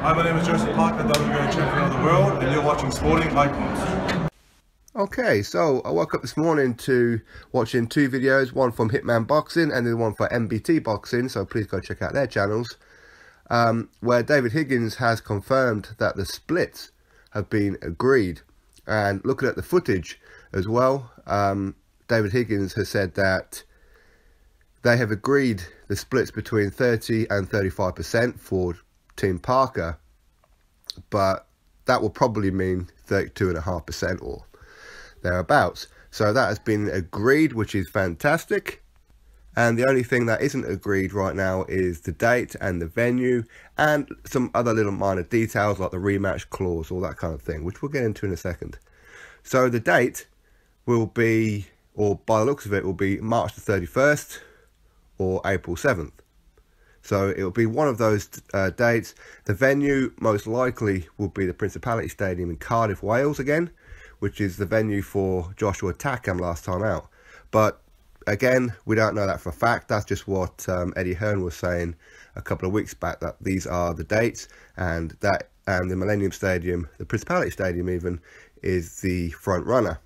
Hi, my name is Joseph Parker, WBO champion of the world, and you're watching Sporting Icons. Okay, so I woke up this morning to watching two videos, one from Hitman Boxing and the one for MBT Boxing, so please go check out their channels, where David Higgins has confirmed that the splits have been agreed. And looking at the footage as well, David Higgins has said that they have agreed the splits between 30 and 35% for Team Parker, but that will probably mean 32.5% or thereabouts. So that has been agreed, which is fantastic. And the only thing that isn't agreed right now is the date and the venue and some other little minor details like the rematch clause, all that kind of thing, which we'll get into in a second. So the date will be, or by the looks of it, will be March the 31st or April 7th. So it will be one of those dates. The venue most likely will be the Principality Stadium in Cardiff, Wales again, which is the venue for Joshua Takam last time out. But again, we don't know that for a fact. That's just what Eddie Hearn was saying a couple of weeks back, that these are the dates, and the Millennium Stadium, the Principality Stadium even, is the front runner.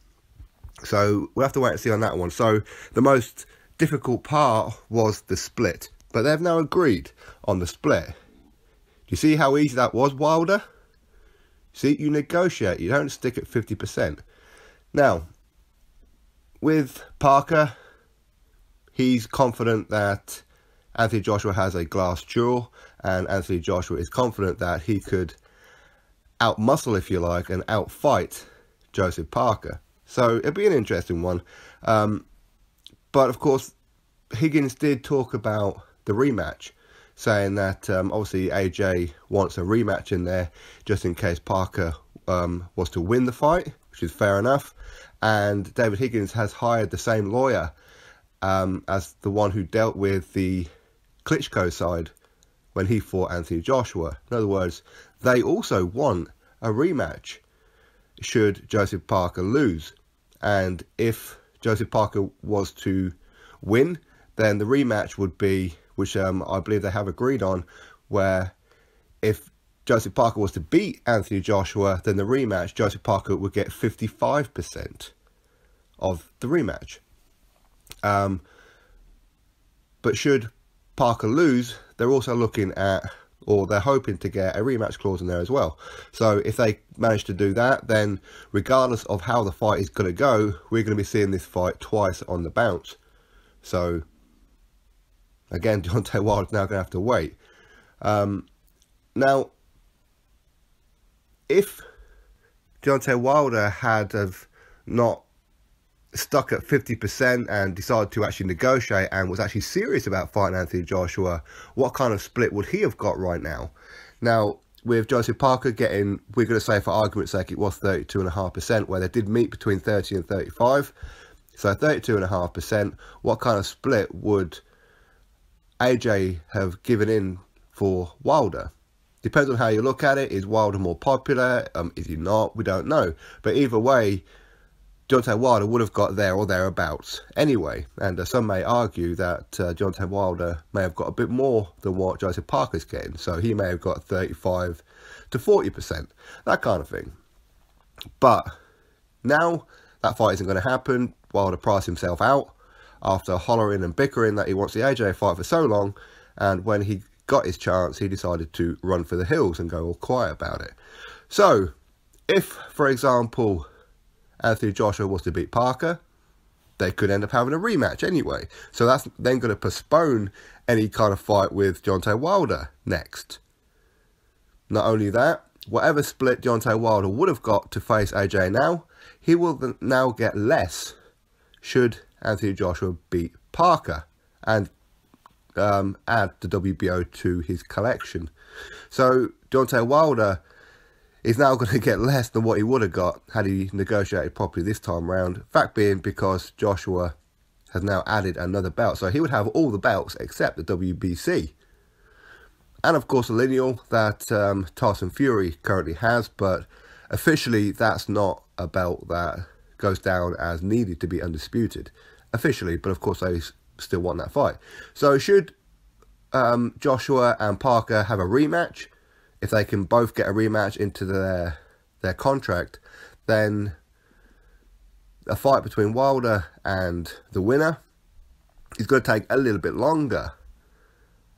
So we'll have to wait and see on that one. So the most difficult part was the split, but they've now agreed on the split. Do you see how easy that was, Wilder? See, you negotiate, you don't stick at 50%. Now, with Parker, he's confident that Anthony Joshua has a glass jaw, and Anthony Joshua is confident that he could outmuscle, if you like, and outfight Joseph Parker. So it'll be an interesting one. But of course, Higgins did talk about the rematch, saying that obviously AJ wants a rematch in there just in case Parker was to win the fight, which is fair enough. And David Higgins has hired the same lawyer as the one who dealt with the Klitschko side when he fought Anthony Joshua. In other words, they also want a rematch should Joseph Parker lose. And if Joseph Parker was to win, then the rematch would be, which I believe they have agreed on, where if Joseph Parker was to beat Anthony Joshua, then the rematch, Joseph Parker would get 55% of the rematch. But should Parker lose, they're also looking at, or they're hoping to get a rematch clause in there as well. So if they manage to do that, then regardless of how the fight is going to go, we're going to be seeing this fight twice on the bounce. So again, Deontay Wilder's now going to have to wait. Now, if Deontay Wilder had have not stuck at 50% and decided to actually negotiate and was actually serious about fighting Anthony Joshua, what kind of split would he have got right now? Now, with Joseph Parker getting, we're going to say for argument's sake, it was 32.5%, where they did meet between 30 and 35. So 32.5%, what kind of split would AJ have given in for Wilder? Depends on how you look at it. Is Wilder more popular? Is he not? We don't know. But either way, Deontay Wilder would have got there or thereabouts anyway. And some may argue that Deontay Wilder may have got a bit more than what Joseph Parker's getting. So he may have got 35 to 40%, that kind of thing. But now that fight isn't going to happen. Wilder priced himself out after hollering and bickering that he wants the AJ fight for so long, and when he got his chance, he decided to run for the hills and go all quiet about it. So if, for example, Anthony Joshua was to beat Parker, they could end up having a rematch anyway. So that's then going to postpone any kind of fight with Deontay Wilder next. Not only that, whatever split Deontay Wilder would have got to face AJ now, he will now get less should Anthony Joshua beat Parker and add the WBO to his collection. So Deontay Wilder is now going to get less than what he would have got had he negotiated properly this time round. Fact being, because Joshua has now added another belt. So he would have all the belts except the WBC. And of course the lineal that Tyson Fury currently has, but officially that's not a belt that goes down as needed to be undisputed. Officially, but of course they still want that fight. So should Joshua and Parker have a rematch if they can both get a rematch into their contract, then a fight between Wilder and the winner is going to take a little bit longer.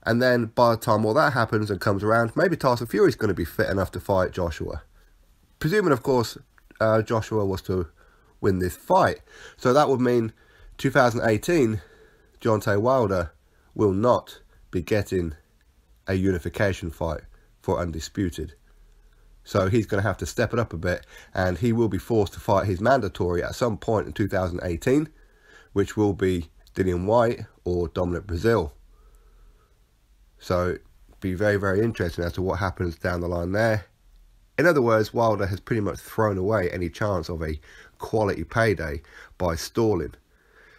And then by the time all that happens and comes around, maybe Tyson Fury's going to be fit enough to fight Joshua. Presuming, of course, Joshua was to win this fight. So that would mean 2018, Deontay Wilder will not be getting a unification fight for Undisputed. So he's going to have to step it up a bit, and he will be forced to fight his mandatory at some point in 2018, which will be Dillian Whyte or Dominic Breazeale. So be very, very interesting as to what happens down the line there. In other words, Wilder has pretty much thrown away any chance of a quality payday by stalling.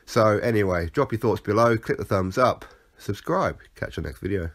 So anyway, drop your thoughts below, click the thumbs up, subscribe, catch you next video.